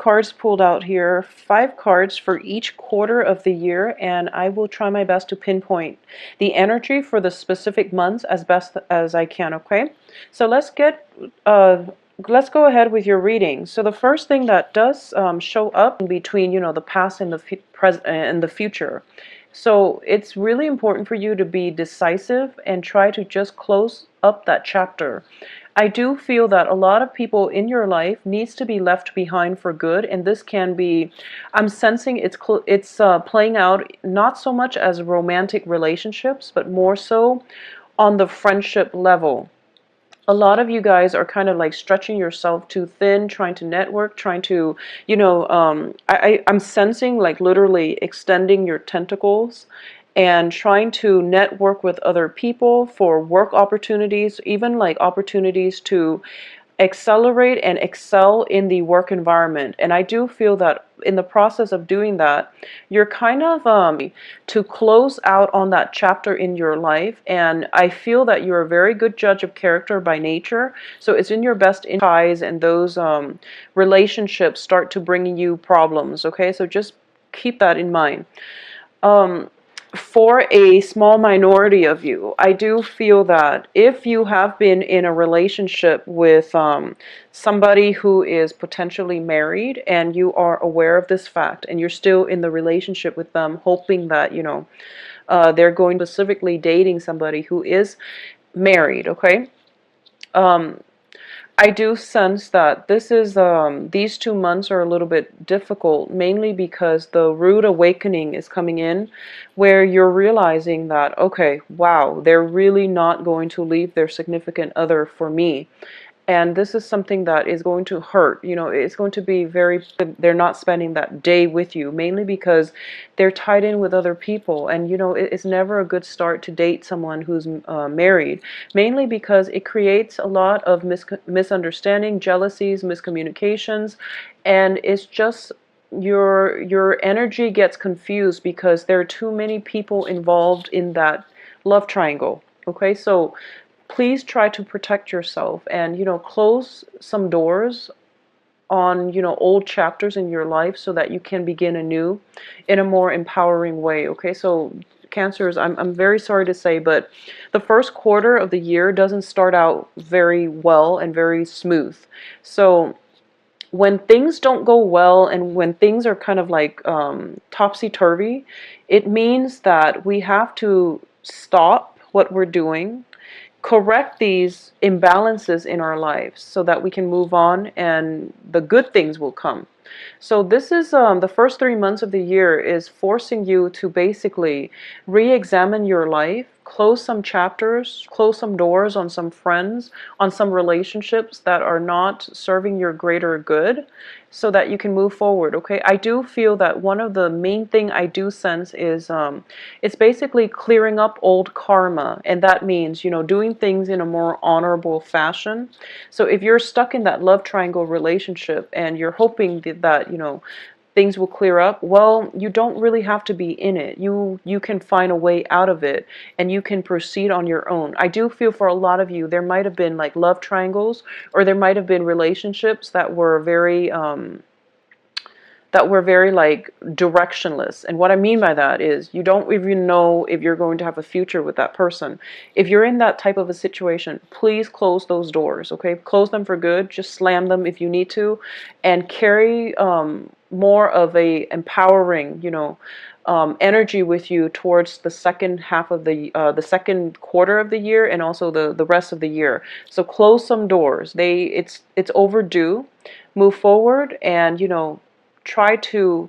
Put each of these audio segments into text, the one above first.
cards pulled out here, 5 cards for each quarter of the year, and I will try my best to pinpoint the energy for the specific months as best as I can, okay? So let's go ahead with your reading. So the first thing that does show up in between, the past and the present and the future. So it's really important for you to be decisive and try to just close up that chapter. I do feel that a lot of people in your life needs to be left behind for good, and this can be, I'm sensing it's playing out not so much as romantic relationships, but more so on the friendship level. A lot of you guys are kind of like stretching yourself too thin, trying to network, trying to, I'm sensing like literally extending your tentacles and trying to network with other people for work opportunities, even like opportunities to accelerate and excel in the work environment. And I do feel that in the process of doing that, you're kind of to close out on that chapter in your life. And I feel that you're a very good judge of character by nature. So it's in your best ties, and those relationships start to bring you problems. Okay, so just keep that in mind. For a small minority of you, I do feel that if you have been in a relationship with somebody who is potentially married, and you are aware of this fact, and you're still in the relationship with them, hoping that, they're going specifically dating somebody who is married, okay? I do sense that these 2 months are a little bit difficult, mainly because the rude awakening is coming in, where you're realizing that, okay, wow, they're really not going to leave their significant other for me. And this is something that is going to hurt. It's going to be they're not spending that day with you, mainly because they're tied in with other people. And, it's never a good start to date someone who's married, mainly because it creates a lot of misunderstanding, jealousies, miscommunications. And it's just your energy gets confused because there are too many people involved in that love triangle. Okay, so please try to protect yourself and, close some doors on, old chapters in your life so that you can begin anew in a more empowering way. Okay, so Cancers, I'm very sorry to say, but the first quarter of the year doesn't start out very well and very smooth. So when things don't go well and when things are kind of like topsy-turvy, it means that we have to stop what we're doing, correct these imbalances in our lives so that we can move on and the good things will come. So this is the first 3 months of the year is forcing you to basically re-examine your life, close some chapters, close some doors on some friends, on some relationships that are not serving your greater good, so that you can move forward. Okay, I do feel that one of the main thing I do sense is it's basically clearing up old karma, and that means, doing things in a more honorable fashion. So if you're stuck in that love triangle relationship and you're hoping that things will clear up, well, you don't really have to be in it. You can find a way out of it, and you can proceed on your own. I do feel for a lot of you, there might have been like love triangles, or there might have been relationships that were very like directionless. And what I mean by that is you don't even know if you're going to have a future with that person. If you're in that type of a situation, please close those doors, okay? Close them for good. Just slam them if you need to, and carry more of a empowering, energy with you towards the second half of the second quarter of the year, and also the rest of the year. So close some doors. It's overdue. Move forward, and try to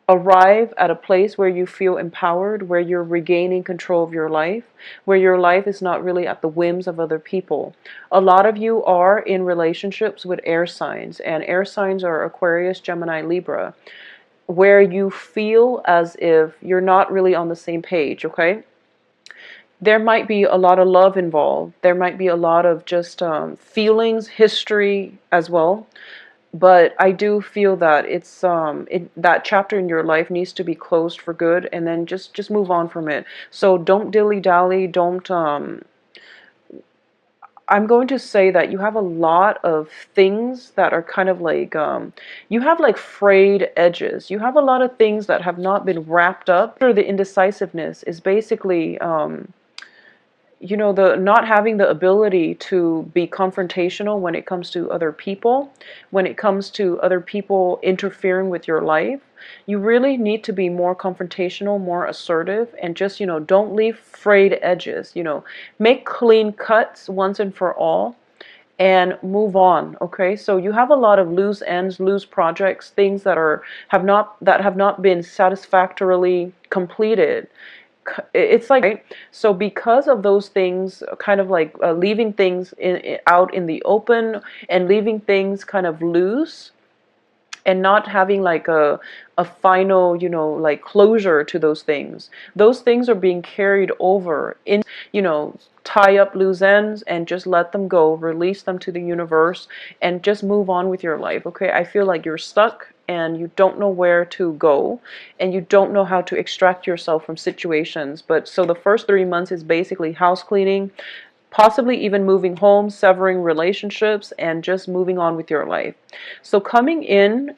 arrive at a place where you feel empowered, where you're regaining control of your life, where your life is not really at the whims of other people. A lot of you are in relationships with air signs, and air signs are Aquarius, Gemini, Libra, where you feel as if you're not really on the same page, okay? There might be a lot of love involved. There might be a lot of just feelings, history as well. But I do feel that that chapter in your life needs to be closed for good, and then just move on from it. So don't dilly-dally, don't I'm going to say that you have a lot of things that are kind of like, you have like frayed edges. You have a lot of things that have not been wrapped up. The indecisiveness is basically, you know, the not having the ability to be confrontational when it comes to other people, when it comes to other people interfering with your life. You really need to be more confrontational, more assertive, and just, you know, don't leave frayed edges. You know, make clean cuts once and for all and move on. Okay, so you have a lot of loose ends, loose projects, things that have not been satisfactorily completed. It's like, right? So because of those things, kind of like leaving things out in the open and leaving things kind of loose and not having like a final, you know, like closure to those things. Those things are being carried over in, you know, tie up loose ends and just let them go, release them to the universe, and just move on with your life. Okay, I feel like you're stuck and you don't know where to go and you don't know how to extract yourself from situations. But so the first 3 months is basically house cleaning, possibly even moving home, severing relationships, and just moving on with your life. So coming in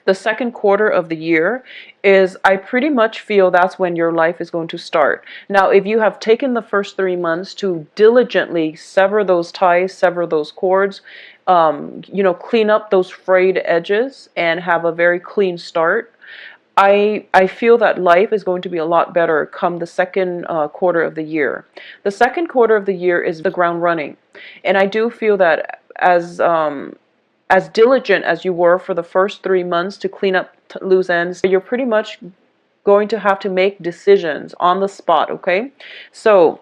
the second quarter of the year is, I pretty much feel that's when your life is going to start. Now, if you have taken the first 3 months to diligently sever those ties, sever those cords, you know, clean up those frayed edges and have a very clean start, I feel that life is going to be a lot better come the second quarter of the year. The second quarter of the year is the ground running, and I do feel that as diligent as you were for the first 3 months to clean up loose ends, you're pretty much going to have to make decisions on the spot. Okay, so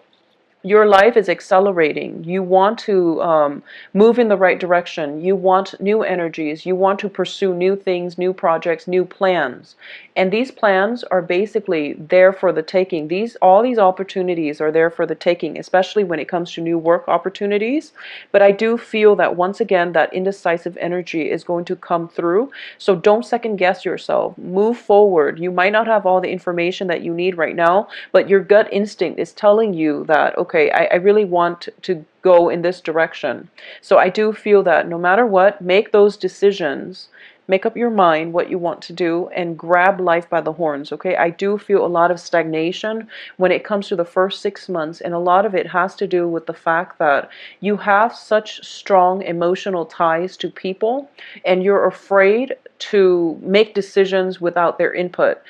your life is accelerating. You want to move in the right direction. You want new energies. You want to pursue new things, new projects, new plans. And these plans are basically there for the taking. All these opportunities are there for the taking, especially when it comes to new work opportunities. But I do feel that once again, that indecisive energy is going to come through. So don't second guess yourself. Move forward. You might not have all the information that you need right now, but your gut instinct is telling you that, okay, I really want to go in this direction. So I do feel that no matter what, make those decisions, make up your mind what you want to do, and grab life by the horns. Okay, I do feel a lot of stagnation when it comes to the first 6 months, and a lot of it has to do with the fact that you have such strong emotional ties to people and you're afraid to make decisions without their input.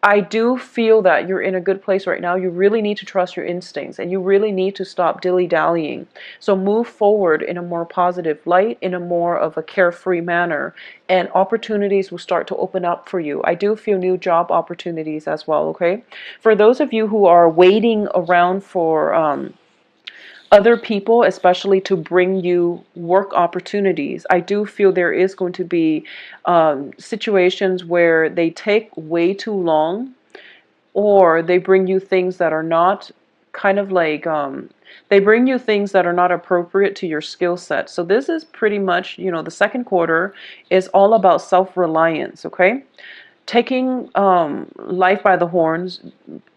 I do feel that you're in a good place right now. You really need to trust your instincts and you really need to stop dilly-dallying. So move forward in a more positive light, in a more of a carefree manner, and opportunities will start to open up for you. I do feel new job opportunities as well, okay? For those of you who are waiting around for other people, especially to bring you work opportunities, I do feel there is going to be situations where they take way too long, or they bring you things that are not kind of like, they bring you things that are not appropriate to your skill set. So this is pretty much, you know, the second quarter is all about self-reliance, okay? Taking life by the horns,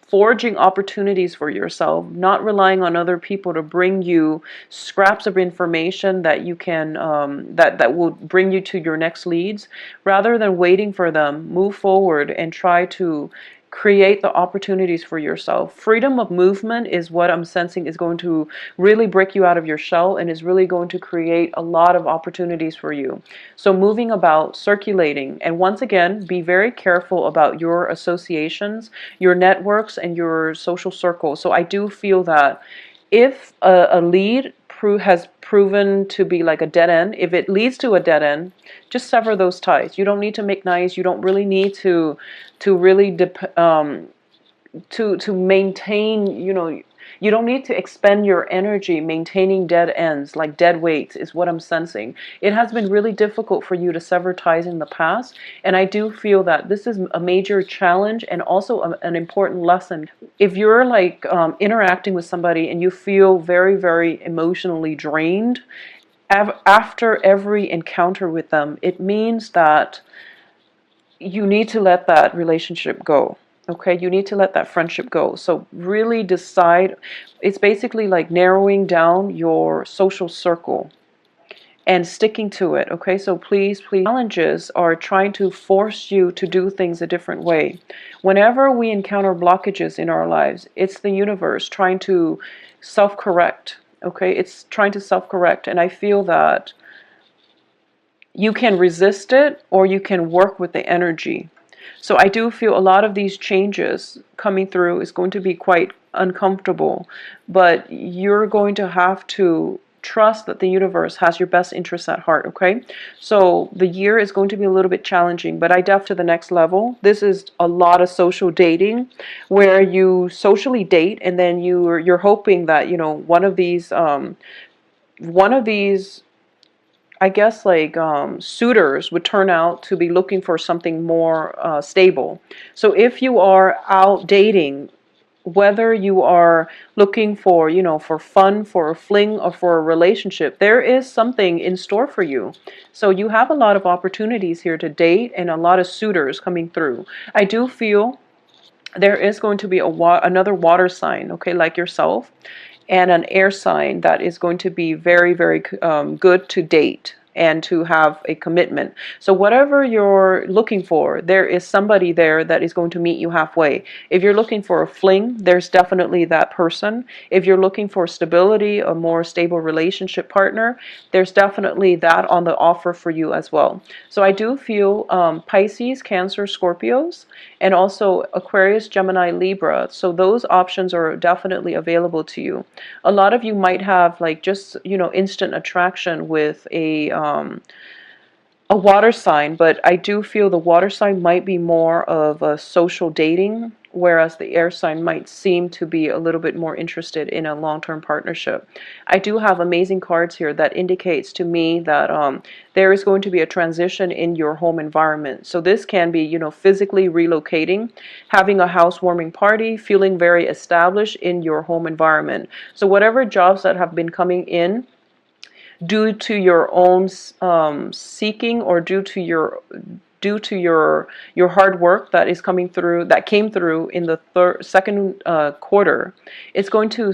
forging opportunities for yourself, not relying on other people to bring you scraps of information that you can that will bring you to your next leads. Rather than waiting for them, move forward and try to create the opportunities for yourself. Freedom of movement is what I'm sensing is going to really break you out of your shell and is really going to create a lot of opportunities for you. So moving about, circulating, and once again, be very careful about your associations, your networks, and your social circles. So I do feel that if a lead has proven to be like a dead end, if it leads to a dead end, just sever those ties. You don't need to make nice. You don't really need to really to maintain, you know, you don't need to expend your energy maintaining dead ends, like dead weights is what I'm sensing. It has been really difficult for you to sever ties in the past, and I do feel that this is a major challenge and also an important lesson. If you're like interacting with somebody and you feel very, very emotionally drained after every encounter with them, it means that you need to let that relationship go. Okay, you need to let that friendship go. So really decide. It's basically like narrowing down your social circle and sticking to it. Okay, so please, please, challenges are trying to force you to do things a different way. Whenever we encounter blockages in our lives, it's the universe trying to self-correct. Okay, it's trying to self-correct, and I feel that you can resist it or you can work with the energy. So I do feel a lot of these changes coming through is going to be quite uncomfortable, but you're going to have to trust that the universe has your best interests at heart, okay? So the year is going to be a little bit challenging, but I def to the next level. This is a lot of social dating where you socially date and then you're hoping that, one of these I guess like suitors would turn out to be looking for something more stable. So if you are out dating, whether you are looking for, for fun, for a fling, or for a relationship, there is something in store for you. So you have a lot of opportunities here to date and a lot of suitors coming through. I do feel there is going to be another water sign, okay, like yourself, and an air sign that is going to be very, very good to date and to have a commitment. So whatever you're looking for, there is somebody there that is going to meet you halfway. If you're looking for a fling, there's definitely that person. If you're looking for stability, a more stable relationship partner, there's definitely that on the offer for you as well. So I do feel Pisces, Cancer, Scorpios, and also Aquarius, Gemini, Libra. So those options are definitely available to you. A lot of you might have like just, instant attraction with a water sign, but I do feel the water sign might be more of a social dating, whereas the air sign might seem to be a little bit more interested in a long-term partnership. I do have amazing cards here that indicates to me that there is going to be a transition in your home environment. So this can be, physically relocating, having a housewarming party, feeling very established in your home environment. So whatever jobs that have been coming in due to your own seeking, or due to your hard work that is coming through, that came through in the second quarter, it's going to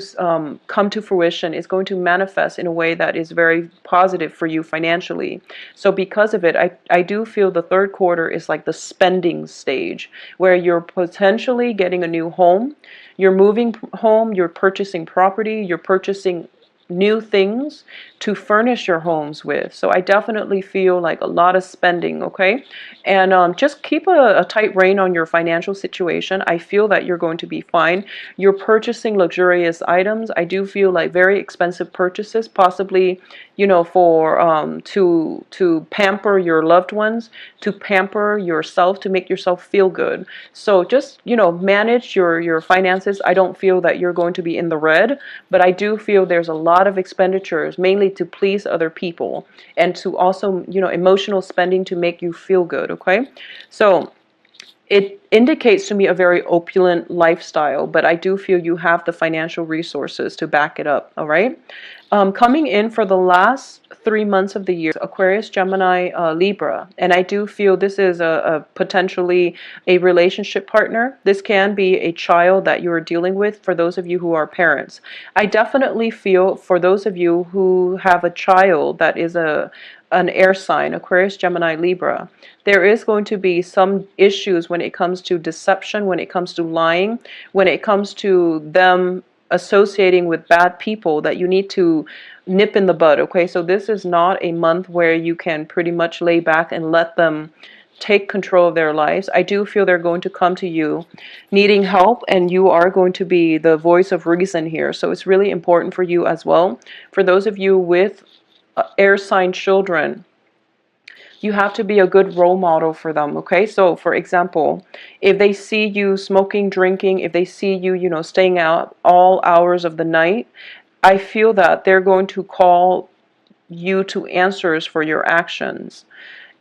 come to fruition. It's going to manifest in a way that is very positive for you financially. So because of it, I do feel the third quarter is like the spending stage where you're potentially getting a new home, you're moving home, you're purchasing property, you're purchasing new things to furnish your homes with. So I definitely feel like a lot of spending, okay? And just keep a tight rein on your financial situation. I feel that you're going to be fine. You're purchasing luxurious items. I do feel like very expensive purchases, possibly, for to pamper your loved ones, to pamper yourself, to make yourself feel good. So just, manage your finances. I don't feel that you're going to be in the red, but I do feel there's a lot of expenditures, mainly to please other people, and to also, emotional spending to make you feel good, okay? So it indicates to me a very opulent lifestyle, but I do feel you have the financial resources to back it up, all right? Coming in for the last 3 months of the year, Aquarius, Gemini, Libra, and I do feel this is a potentially a relationship partner. This can be a child that you are dealing with for those of you who are parents. I definitely feel for those of you who have a child that is an air sign, Aquarius, Gemini, Libra, there is going to be some issues when it comes to deception, when it comes to lying, when it comes to them associating with bad people that you need to nip in the bud, okay? So this is not a month where you can pretty much lay back and let them take control of their lives. I do feel they're going to come to you needing help, and you are going to be the voice of reason here. So it's really important for you as well. For those of you with air sign children, you have to be a good role model for them, okay? So for example, if they see you smoking, drinking, if they see you, staying out all hours of the night, I feel that they're going to call you to answers for your actions.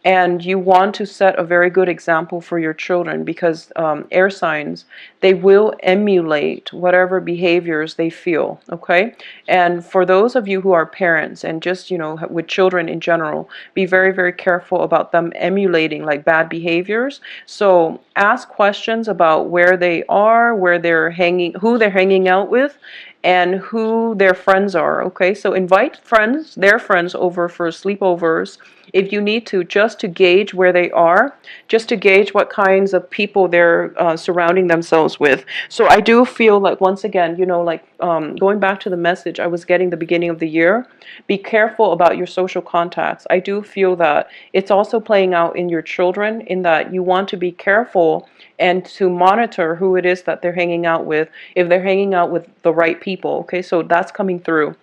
And you want to set a very good example for your children, because air signs, they will emulate whatever behaviors they feel, okay? And for those of you who are parents and just, with children in general, be very, very careful about them emulating like bad behaviors. So ask questions about where they are, where they're hanging, who they're hanging out with, and who their friends are, okay? So invite friends, their friends, over for sleepovers if you need to, just to gauge where they are, just to gauge what kinds of people they're surrounding themselves with. So I do feel like, once again, going back to the message I was getting the beginning of the year, be careful about your social contacts. I do feel that it's also playing out in your children, in that you want to be careful and to monitor who it is that they're hanging out with, if they're hanging out with the right people, okay? So that's coming through.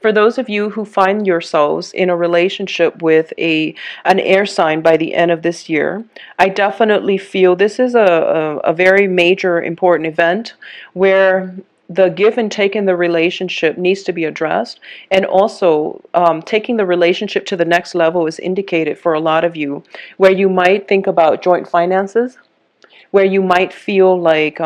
For those of you who find yourselves in a relationship with an air sign by the end of this year, I definitely feel this is a very major, important event where the give and take in the relationship needs to be addressed. And also, taking the relationship to the next level is indicated for a lot of you, where you might think about joint finances, where you might feel like,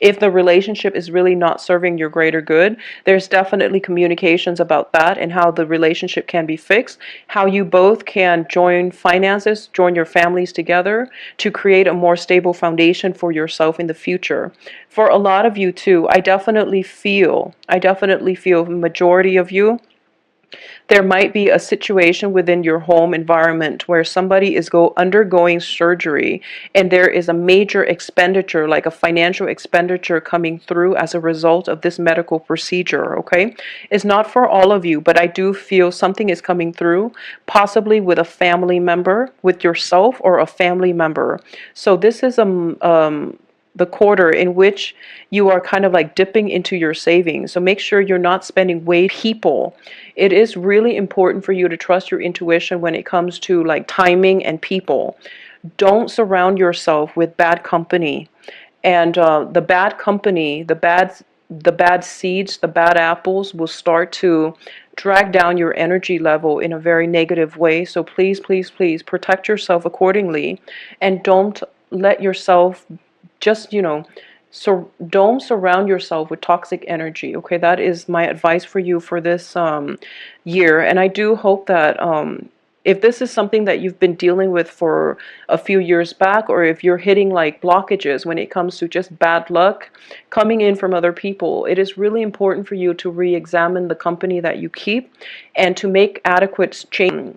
if the relationship is really not serving your greater good, there's definitely communications about that and how the relationship can be fixed, how you both can join finances, join your families together to create a more stable foundation for yourself in the future. For a lot of you too, I definitely feel, the majority of you, there might be a situation within your home environment where somebody is undergoing surgery, and there is a major expenditure, like a financial expenditure, coming through as a result of this medical procedure, okay? It's not for all of you, but I do feel something is coming through, possibly with a family member, with yourself or a family member. So this is the quarter in which you are kind of like dipping into your savings. So make sure you're not spending way people. It is really important for you to trust your intuition when it comes to like timing and people. Don't surround yourself with bad company. And the bad company, the bad seeds, the bad apples will start to drag down your energy level in a very negative way. So please, please, please protect yourself accordingly, and don't let yourself just, so don't surround yourself with toxic energy, okay? That is my advice for you for this year. And I do hope that if this is something that you've been dealing with for a few years back, or if you're hitting like blockages when it comes to just bad luck coming in from other people, it is really important for you to re-examine the company that you keep and to make adequate change.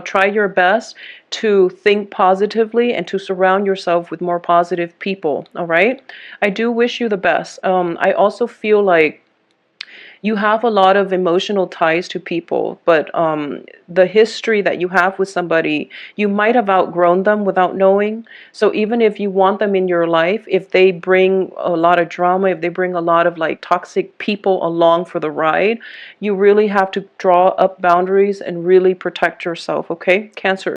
Try your best to think positively and to surround yourself with more positive people, all right? I do wish you the best. I also feel like you have a lot of emotional ties to people, but the history that you have with somebody, you might have outgrown them without knowing. So even if you want them in your life, if they bring a lot of drama, if they bring a lot of like toxic people along for the ride, you really have to draw up boundaries and really protect yourself, okay? Cancer.